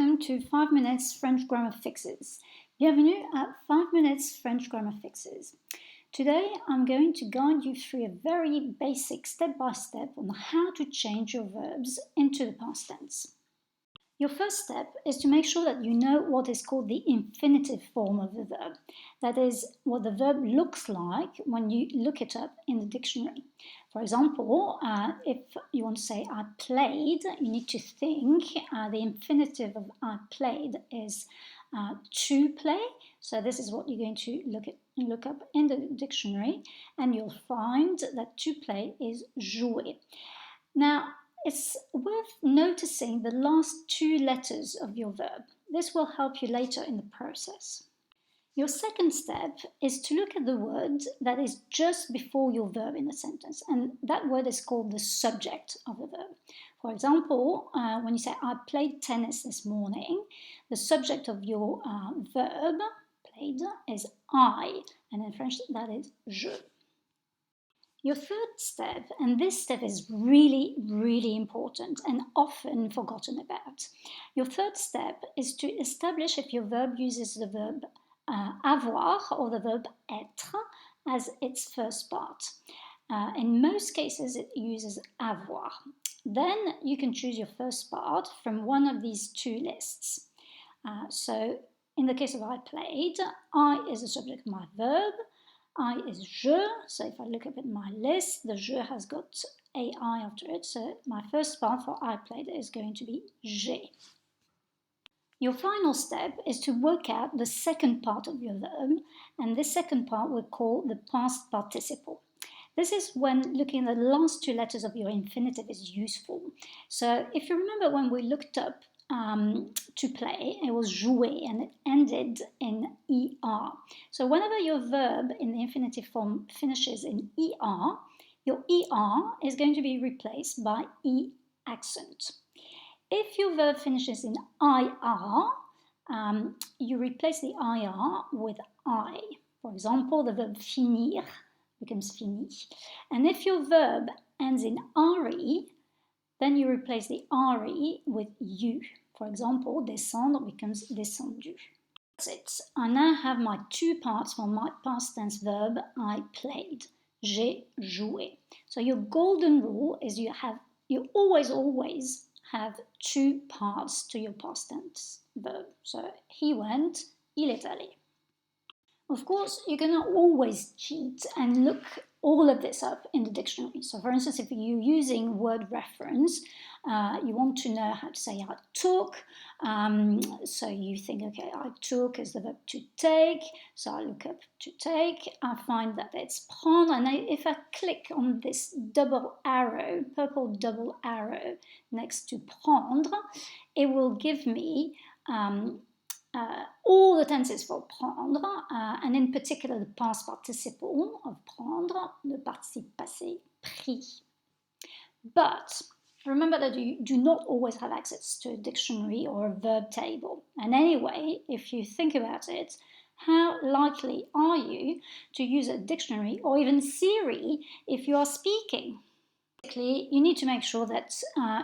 welcome to 5 Minutes French Grammar Fixes. Bienvenue à 5 Minutes French Grammar Fixes. Today I'm going to guide you through a very basic step-by-step on how to change your verbs into the past tense. Your first step is to make sure that you know what is called the infinitive form of the verb. That is, what the verb looks like when you look it up in the dictionary. For example, if you want to say I played, you need to think the infinitive of I played is to play. So this is what you're going to look up in the dictionary, and you'll find that to play is jouer. Now, it's worth noticing the last two letters of your verb. This will help you later in the process. Your second step is to look at the word that is just before your verb in the sentence, and that word is called the subject of the verb. For example, when you say, I played tennis this morning, the subject of your verb, played, is I, and in French that is je. Your third step, and this step is really, really important and often forgotten about. Your third step is to establish if your verb uses the verb avoir or the verb être as its first part. In most cases, it uses avoir. Then you can choose your first part from one of these two lists. So in the case of I played, I is the subject of my verb. I is je, so if I look up at my list, the je has got ai after it, so my first part for I played is going to be j'ai. Your final step is to work out the second part of your verb, and this second part we call the past participle. This is when looking at the last two letters of your infinitive is useful. So if you remember when we looked up to play, it was jouer and it ended in er. So whenever your verb in the infinitive form finishes in er, your er is going to be replaced by e accent. If your verb finishes in ir, you replace the ir with I. For example, the verb finir becomes fini. And if your verb ends in re, then you replace the re with u. For example, descendre becomes descendu. That's it. I now have my two parts for my past tense verb I played. J'ai joué. So your golden rule is you always have two parts to your past tense verb. So he went, il est allé. Of course, you cannot always cheat and look all of this up in the dictionary. So for instance, if you're using word reference, you want to know how to say I took. So you think, okay, I took is the verb to take. So I look up to take. I find that it's prendre. And if I click on this double arrow, purple double arrow next to prendre, it will give me all the tenses for prendre, and in particular the past participle of prendre, le participe passé, pris. But remember that you do not always have access to a dictionary or a verb table. And anyway, if you think about it, how likely are you to use a dictionary or even Siri if you are speaking? Basically, you need to make sure that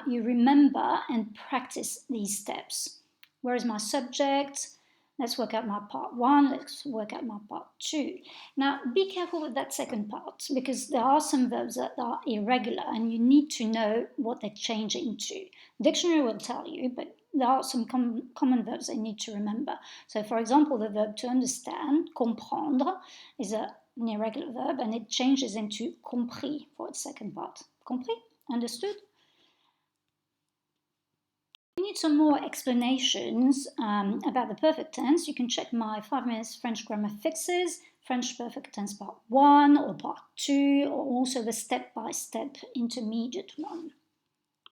you remember and practice these steps. Where is my subject? Let's work out my part 1, let's work out my part 2. Now, be careful with that second part, because there are some verbs that are irregular and you need to know what they're changing to. Dictionary will tell you, but there are some common verbs you need to remember. So, for example, the verb to understand, comprendre, is an irregular verb and it changes into compris for its second part. Compris? Understood? If you need some more explanations about the perfect tense, you can check my 5 Minutes French Grammar Fixes, French Perfect Tense Part 1 or Part 2, or also the step-by-step intermediate one.